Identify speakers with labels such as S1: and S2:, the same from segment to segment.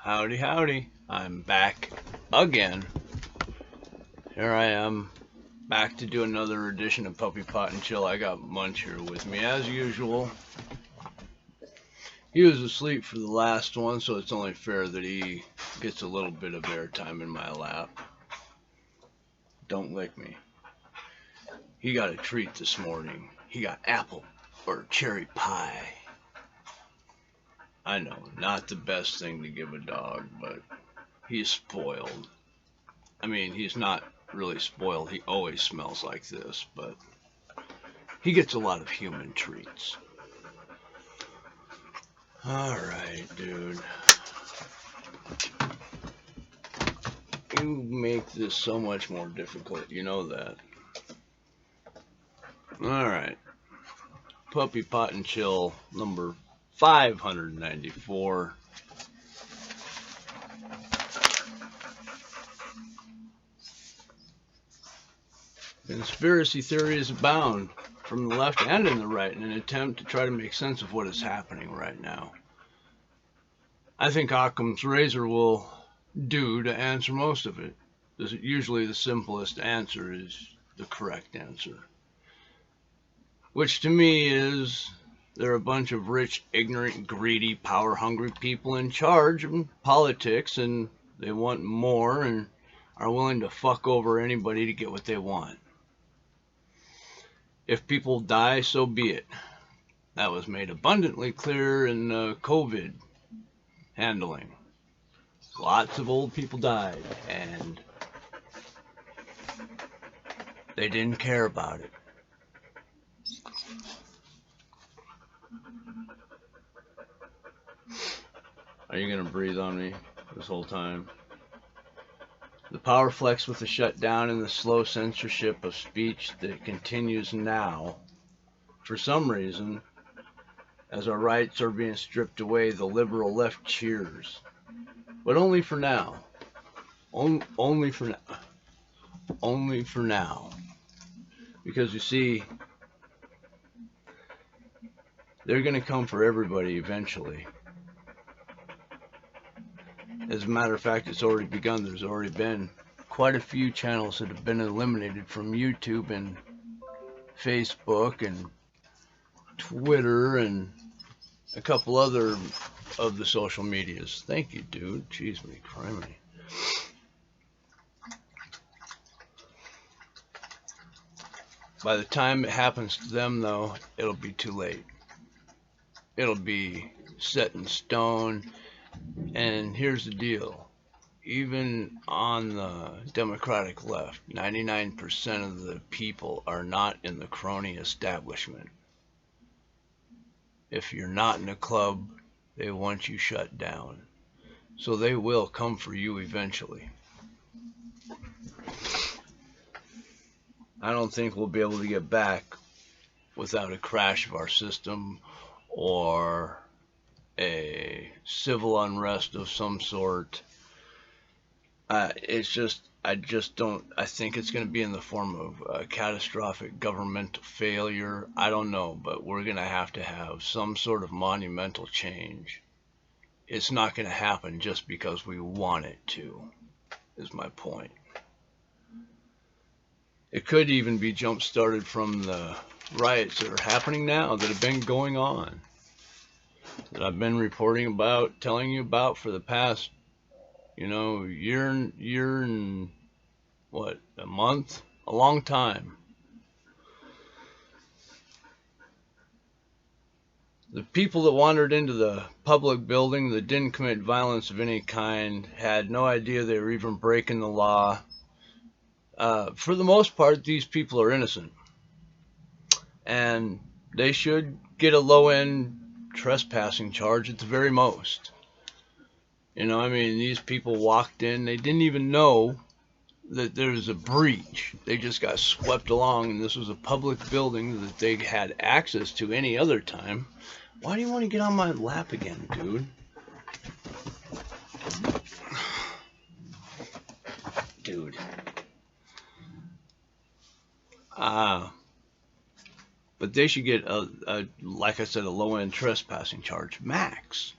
S1: Howdy, howdy. I'm back again. Here I am, back to do another edition of Puppy Pot and Chill. I got Munch here with me, as usual. He was asleep for the last one, so it's only fair that he gets a little bit of airtime in my lap. Don't lick me. He got a treat this morning. He got apple or cherry pie. I know, not the best thing to give a dog, but he's spoiled. I mean, he's not really spoiled. He always smells like this, but he gets a lot of human treats. Alright, dude. You make this so much more difficult, you know that. Alright. Puppy Pot and Chill number 594. Conspiracy theories abound from the left and in the right in an attempt to try to make sense of what is happening right now. I think Occam's razor will do to answer most of it. Usually the simplest answer is the correct answer. Which to me is they're a bunch of rich, ignorant, greedy, power-hungry people in charge of politics, and they want more and are willing to fuck over anybody to get what they want. If people die, so be it. That was made abundantly clear in COVID handling. Lots of old people died, and they didn't care about it. Are you going to breathe on me this whole time? The power flex with the shutdown and the slow censorship of speech that continues now, for some reason, as our rights are being stripped away, the liberal left cheers. But only for now. Only for now. Only for now. Because you see, they're going to come for everybody eventually. As a matter of fact, it's already begun. There's already been quite a few channels that have been eliminated from YouTube and Facebook and Twitter and a couple other of the social medias. Thank you, dude. Jeez, me criminy. By the time it happens to them, though, it'll be too late. It'll be set in stone. And here's the deal. Even on the Democratic left, 99% of the people are not in the crony establishment. If you're not in a club, they want you shut down. So they will come for you eventually. I don't think we'll be able to get back without a crash of our system or a civil unrest of some sort. I think it's going to be in the form of a catastrophic governmental failure. I don't know, but we're going to have some sort of monumental change. It's not going to happen just because we want it to, is my point. It could even be jump-started from the riots that are happening now, that have been going on, that I've been reporting about, telling you about for the past, year and what, a month? A long time. The people that wandered into the public building that didn't commit violence of any kind had no idea they were even breaking the law. For the most part, these people are innocent. And they should get a low-end trespassing charge at the very most. These people walked in, they didn't even know that there was a breach. They just got swept along, and this was a public building that they had access to any other time. Why do you want to get on my lap again, dude? Dude. But they should get like I said, a low-end trespassing charge, max.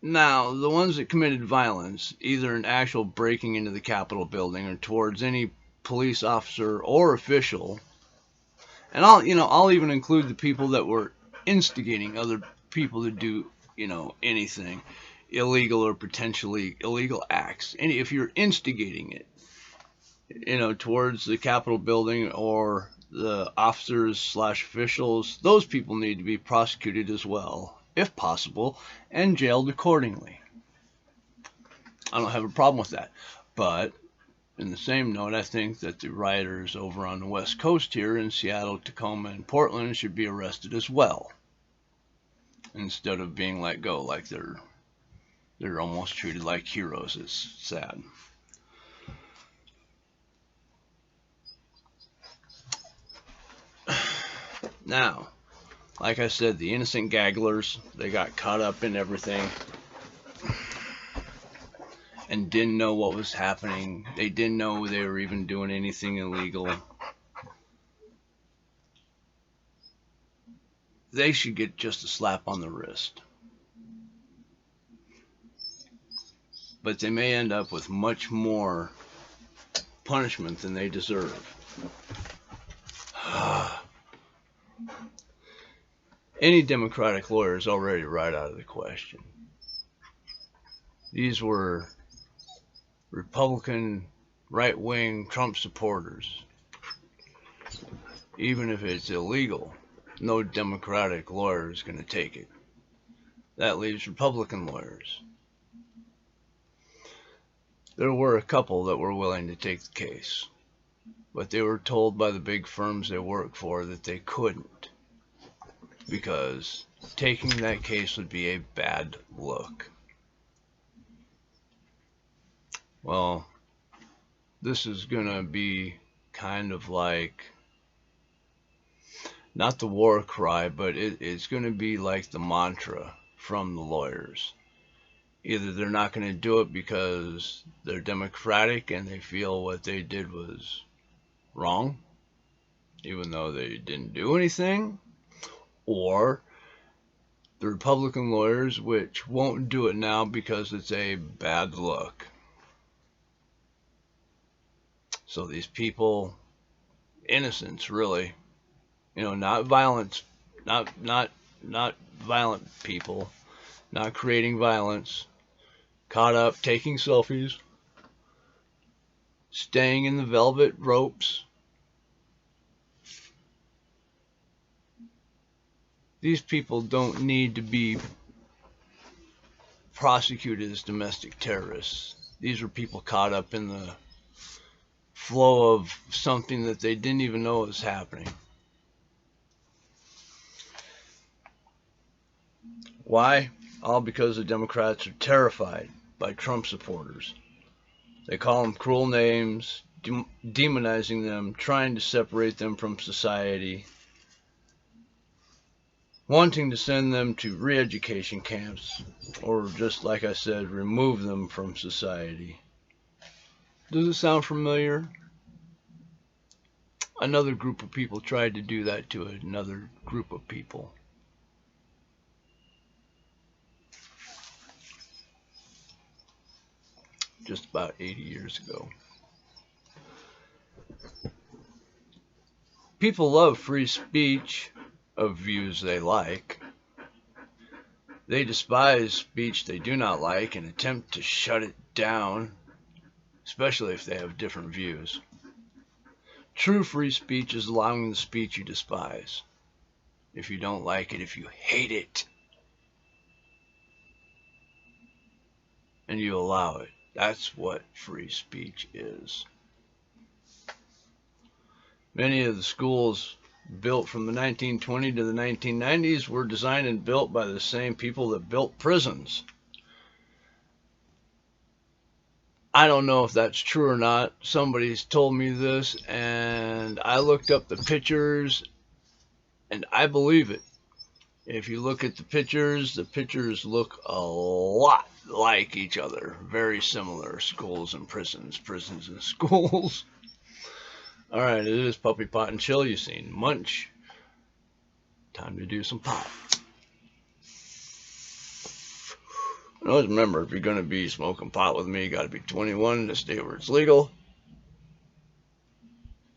S1: Now, the ones that committed violence, either an actual breaking into the Capitol building or towards any police officer or official, and I'll even include the people that were instigating other people to do, anything illegal or potentially illegal acts. And if you're instigating it, towards the Capitol building or the officers slash officials, those people need to be prosecuted as well, if possible, and jailed accordingly. I don't have a problem with that. But in the same note, I think that the rioters over on the West Coast here in Seattle, Tacoma, and Portland should be arrested as well, instead of being let go like they're almost treated like heroes. It's sad. Now, like I said, the innocent gagglers, they got caught up in everything and didn't know what was happening. They didn't know they were even doing anything illegal. They should get just a slap on the wrist. But they may end up with much more punishment than they deserve. Any Democratic lawyer is already right out of the question. These were Republican, right-wing Trump supporters. Even if it's illegal, no Democratic lawyer is going to take it. That leaves Republican lawyers. There were a couple that were willing to take the case, but they were told by the big firms they work for that they couldn't, because taking that case would be a bad look. Well, this is going to be kind of like, not the war cry, but it's going to be like the mantra from the lawyers. Either they're not going to do it because they're Democratic and they feel what they did was wrong, even though they didn't do anything, or the Republican lawyers, which won't do it now because it's a bad look. So these people, innocents really, not violence, not violent people, not creating violence, caught up taking selfies, staying in the velvet ropes. These people don't need to be prosecuted as domestic terrorists. These are people caught up in the flow of something that they didn't even know was happening. Why? All because the Democrats are terrified by Trump supporters. They call them cruel names, demonizing them, trying to separate them from society, wanting to send them to re-education camps, or just like I said, remove them from society. Does it sound familiar? Another group of people tried to do that to another group of people. Just about 80 years ago. People love free speech of views they like. They despise speech they do not like and attempt to shut it down, especially if they have different views. True free speech is allowing the speech you despise. If you don't like it, if you hate it, and you allow it. That's what free speech is. Many of the schools built from the 1920s to the 1990s were designed and built by the same people that built prisons. I don't know if that's true or not. Somebody's told me this, and I looked up the pictures, and I believe it. If you look at the pictures look a lot like each other. Very similar. Schools and prisons, prisons and schools. Alright, it is Puppy Pot and Chill. You've seen Munch. Time to do some pop. And always remember, if you're going to be smoking pot with me, you got to be 21 in the state where it's legal.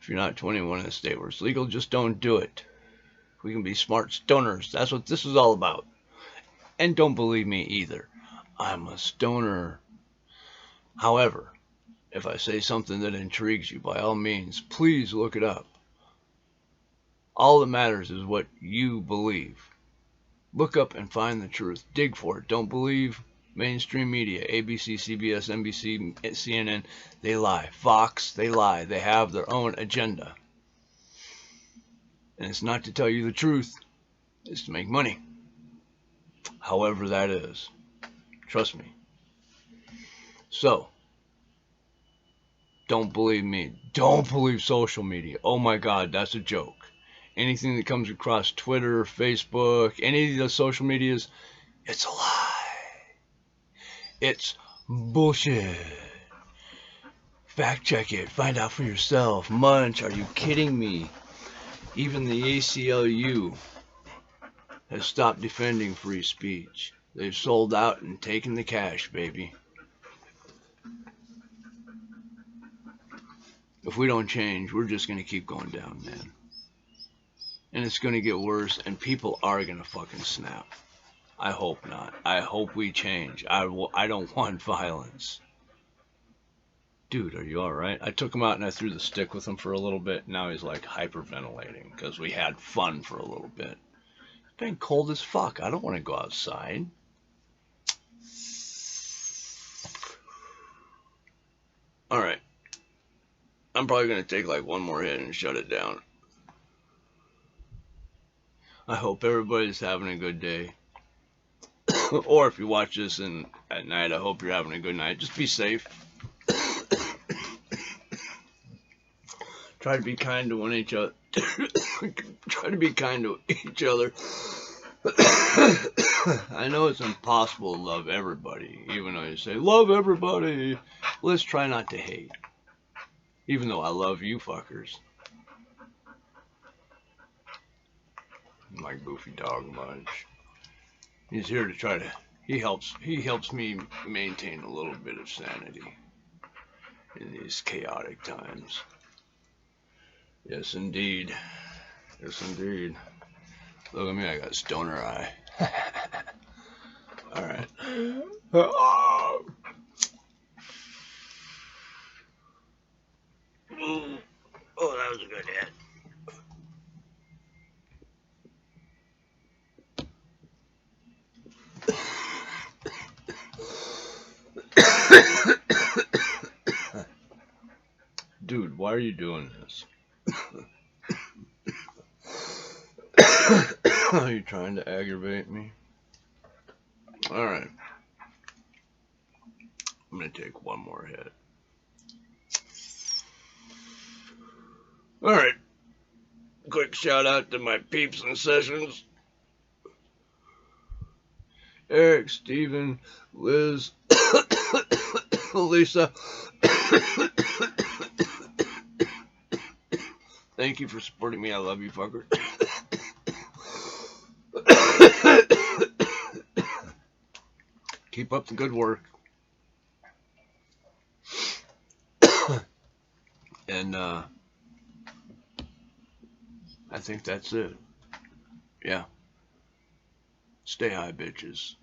S1: If you're not 21 in the state where it's legal, just don't do it. We can be smart stoners. That's what this is all about. And don't believe me either. I'm a stoner. However, if I say something that intrigues you, by all means, please look it up. All that matters is what you believe. Look up and find the truth. Dig for it. Don't believe mainstream media, ABC, CBS, NBC, CNN. They lie. Fox, they lie. They have their own agenda. And it's not to tell you the truth. It's to make money. However that is. Trust me. So, don't believe me. Don't believe social media. Oh my God, that's a joke. Anything that comes across Twitter, Facebook, any of the social medias, it's a lie. It's bullshit. Fact check it. Find out for yourself. Munch, are you kidding me? Even the ACLU has stopped defending free speech. They've sold out and taken the cash, baby. If we don't change, we're just going to keep going down, man. And it's going to get worse, and people are going to fucking snap. I hope not. I hope we change. I don't want violence. Dude, are you alright? I took him out and I threw the stick with him for a little bit. Now he's like hyperventilating because we had fun for a little bit. It's been cold as fuck. I don't want to go outside. Alright. I'm probably going to take like one more hit and shut it down. I hope everybody's having a good day. Or if you watch this at night, I hope you're having a good night. Just be safe. Try to be kind to each other. Try to be kind to each other. I know it's impossible to love everybody, even though you say, love everybody. Let's try not to hate. Even though I love you fuckers. My goofy dog Munch. He's here to try to, he helps me maintain a little bit of sanity in these chaotic times. Yes, indeed. Yes, indeed. Look at me, I got stoner eye. Alright. Oh, that was a good hit. Dude, why are you doing this? Are you trying to aggravate me? Alright. I'm gonna take one more hit. Alright. Quick shout out to my peeps and sessions. Eric, Steven, Liz, Lisa. Thank you for supporting me. I love you, fucker. Keep up the good work. And I think that's it. Yeah. Stay high, bitches.